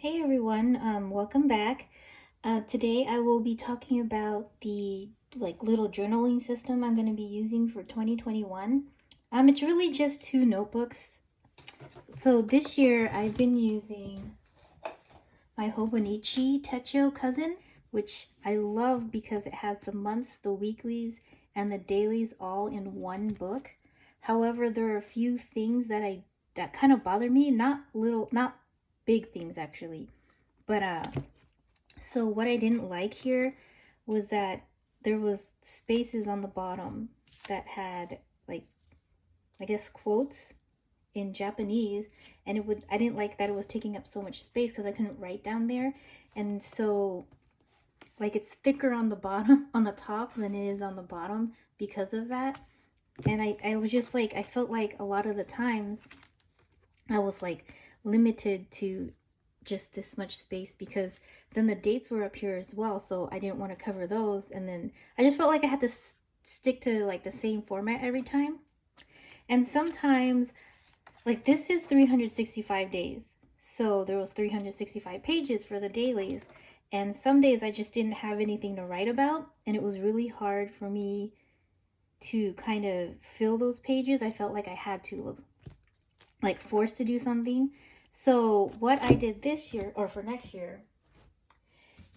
Hey everyone, welcome back. Today I will be talking about the little journaling system I'm going to be using for 2021. It's really just two notebooks. So this year I've been using my Hobonichi techo cousin, which I love because it has the months, the weeklies, and the dailies all in one book. However, there are a few things that kind of bother me, not big things actually. But so what I didn't like here was that there was spaces on the bottom that had like I guess quotes in Japanese, and I didn't like that it was taking up so much space because I couldn't write down there. And so it's thicker on the bottom on the top than it is on the bottom because of that. And I was just like I felt like a lot of the times I was like limited to just this much space because then the dates were up here as well, so I didn't want to cover those. And then I just felt like I had to stick to like the same format every time. And sometimes like this is 365 days, so there was 365 pages for the dailies, and some days I just didn't have anything to write about, and it was really hard for me to kind of fill those pages. I felt like I had to like forced to do something. So what I did this year or for next year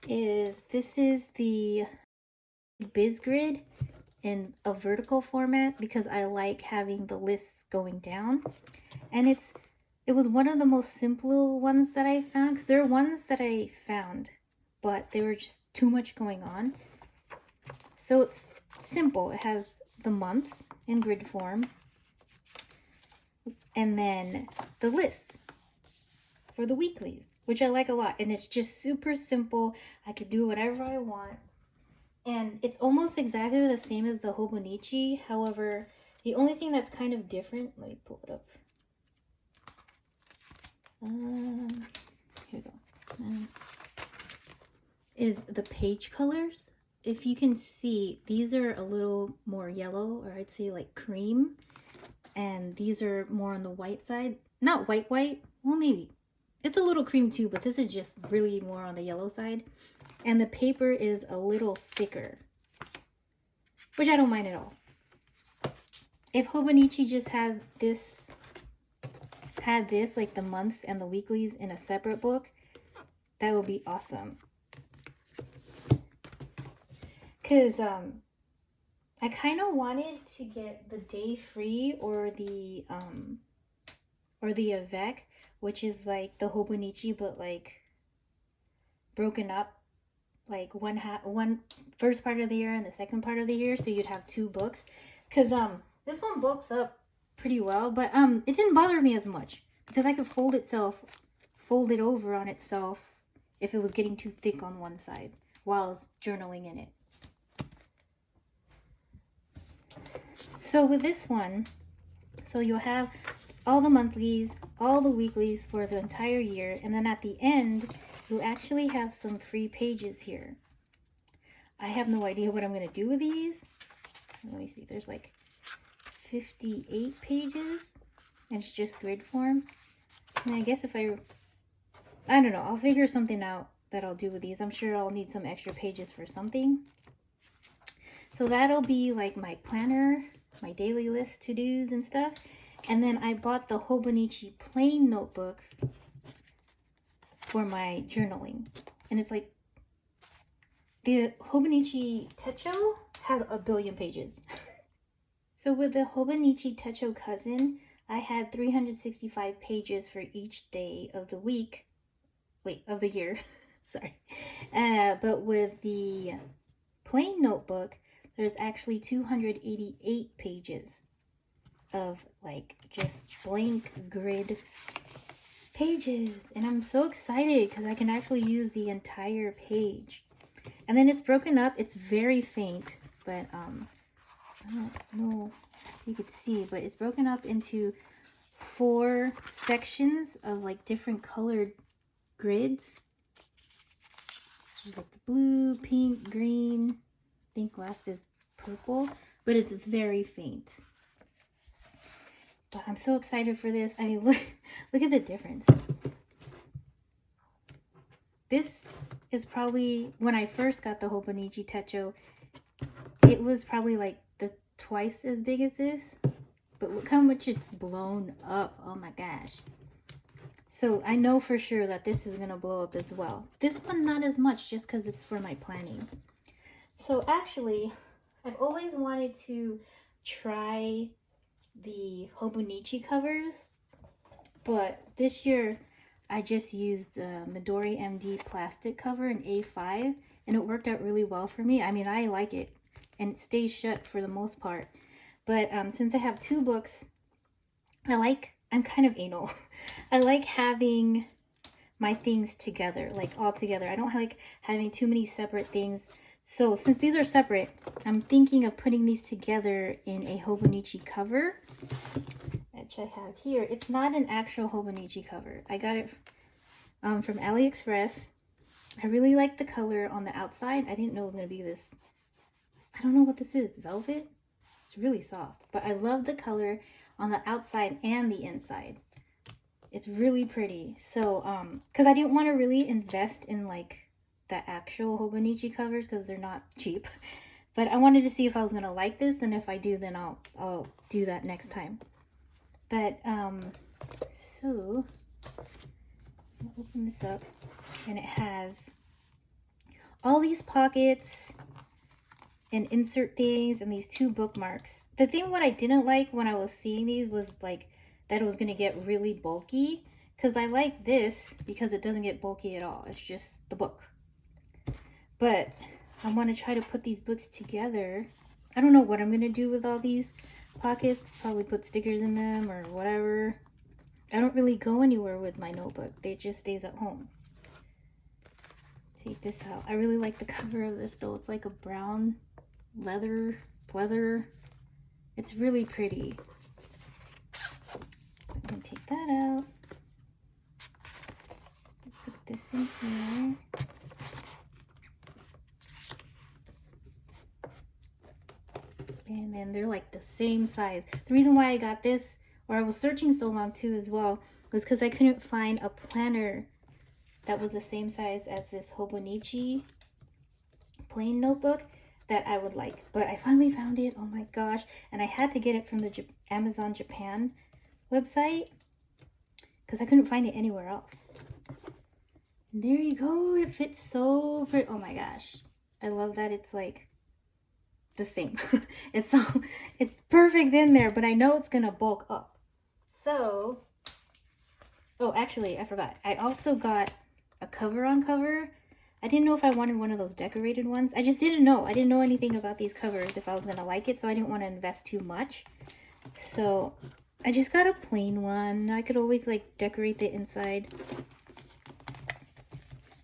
is this is the biz grid in a vertical format because I like having the lists going down. And it was one of the most simple ones that I found, because there are ones that I found but they were just too much going on. So it's simple. It has the months in grid form and then the lists for the weeklies, which I like a lot. And it's just super simple. I could do whatever I want. And it's almost exactly the same as the Hobonichi. However, the only thing that's kind of different, let me pull it up. Here we go. Is the page colors. If you can see, these are a little more yellow, or I'd say like cream. And these are more on the white side. Not white, well maybe. It's a little cream too, but this is just really more on the yellow side. And the paper is a little thicker, which I don't mind at all. If Hobonichi just had this like the months and the weeklies in a separate book, that would be awesome. Cause I kind of wanted to get the day free or the avec, which is like the Hobonichi but like broken up, like one first part of the year and the second part of the year, so you'd have two books. Cause this one books up pretty well, but it didn't bother me as much because I could fold it over on itself if it was getting too thick on one side while I was journaling in it. So with this one, so you'll have all the monthlies, all the weeklies for the entire year, and then at the end, you actually have some free pages here. I have no idea what I'm going to do with these. Let me see, there's like 58 pages, and it's just grid form. And I guess if I don't know, I'll figure something out that I'll do with these. I'm sure I'll need some extra pages for something. So that'll be like my planner, my daily list to-dos and stuff. And then I bought the Hobonichi plain notebook for my journaling. And it's like, the Hobonichi techo has 1 billion pages. So with the Hobonichi techo cousin, I had 365 pages for each day of the week. Of the year. Sorry. But with the plain notebook, there's actually 288 pages of like just blank grid pages, and I'm so excited because I can actually use the entire page. And then it's broken up. It's very faint, but I don't know if you could see, but it's broken up into 4 sections of like different colored grids. There's like the blue, pink, green. I think last is purple, but it's very faint. But I'm so excited for this. I mean, look at the difference. This is probably, when I first got the Hobonichi techo, it was probably like twice as big as this. But look how much it's blown up. Oh my gosh. So I know for sure that this is going to blow up as well. This one not as much, just because it's for my planning. So actually, I've always wanted to try the Hobonichi covers. But this year, I just used Midori MD plastic cover in A5. And it worked out really well for me. I mean, I like it. And it stays shut for the most part. But since I have 2 books, I'm kind of anal. I like having my things together, like all together. I don't like having too many separate things. So since these are separate, I'm thinking of putting these together in a Hobonichi cover, which I have here. It's not an actual Hobonichi cover. I got it from AliExpress. I really like the color on the outside. I didn't know it was going to be this, I don't know what this is, velvet? It's really soft, but I love the color on the outside and the inside. It's really pretty. So, because I didn't want to really invest in like the actual Hobonichi covers because they're not cheap. But I wanted to see if I was going to like this, and if I do, then I'll do that next time. But, so, I'll open this up, and it has all these pockets and insert things and these 2 bookmarks. The thing what I didn't like when I was seeing these was like that it was going to get really bulky, because I like this because it doesn't get bulky at all. It's just the book. But I want to try to put these books together. I don't know what I'm going to do with all these pockets. Probably put stickers in them or whatever. I don't really go anywhere with my notebook. It just stays at home. Take this out. I really like the cover of this though. It's like a brown leather. It's really pretty. I'm gonna take that out. Put this in here. And then they're like the same size. The reason why I got this, or I was searching so long too as well, was because I couldn't find a planner that was the same size as this Hobonichi plain notebook that I would like. But I finally found it. Oh my gosh. And I had to get it from the Amazon Japan website because I couldn't find it anywhere else. And there you go. It fits so pretty. Oh my gosh. I love that it's like the same. It's perfect in there, but I know it's gonna bulk up. So, oh, actually, I forgot. I also got a cover on cover. I didn't know if I wanted one of those decorated ones. I just didn't know. I didn't know anything about these covers, if I was gonna like it, so I didn't want to invest too much. So I just got a plain one. I could always like decorate the inside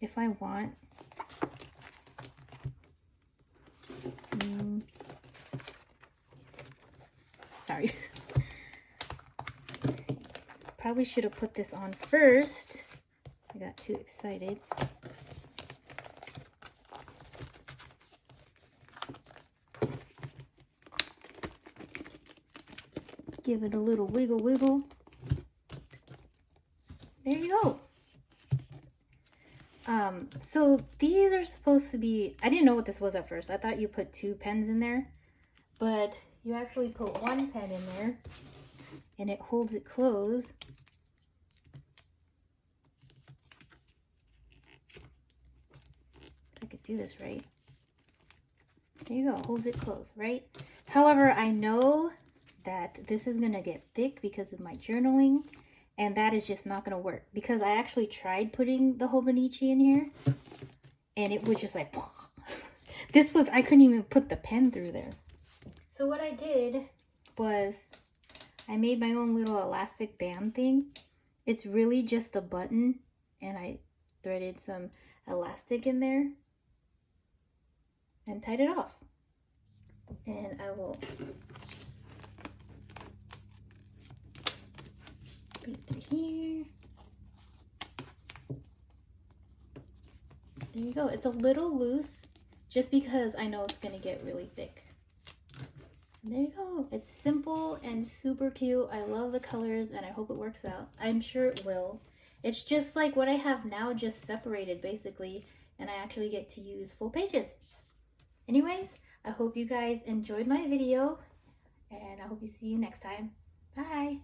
if I want. Sorry. Probably should have put this on first. I got too excited. Give it a little wiggle wiggle. There you go. So these are supposed to be, I didn't know what this was at first. I thought you put 2 pens in there, but you actually put 1 pen in there and it holds it closed. If I could do this right. There you go, holds it closed, right? However, I know that this is gonna get thick because of my journaling, and that is just not gonna work because I actually tried putting the Hobonichi in here and it was just like I couldn't even put the pen through there. So what I did was I made my own little elastic band thing. It's really just a button and I threaded some elastic in there and tied it off. And I will put it through here. There you go. It's a little loose just because I know it's going to get really thick. And there you go. It's simple and super cute. I love the colors and I hope it works out. I'm sure it will. It's just like what I have now, just separated basically, and I actually get to use full pages. Anyways, I hope you guys enjoyed my video, and I hope you see you next time. Bye!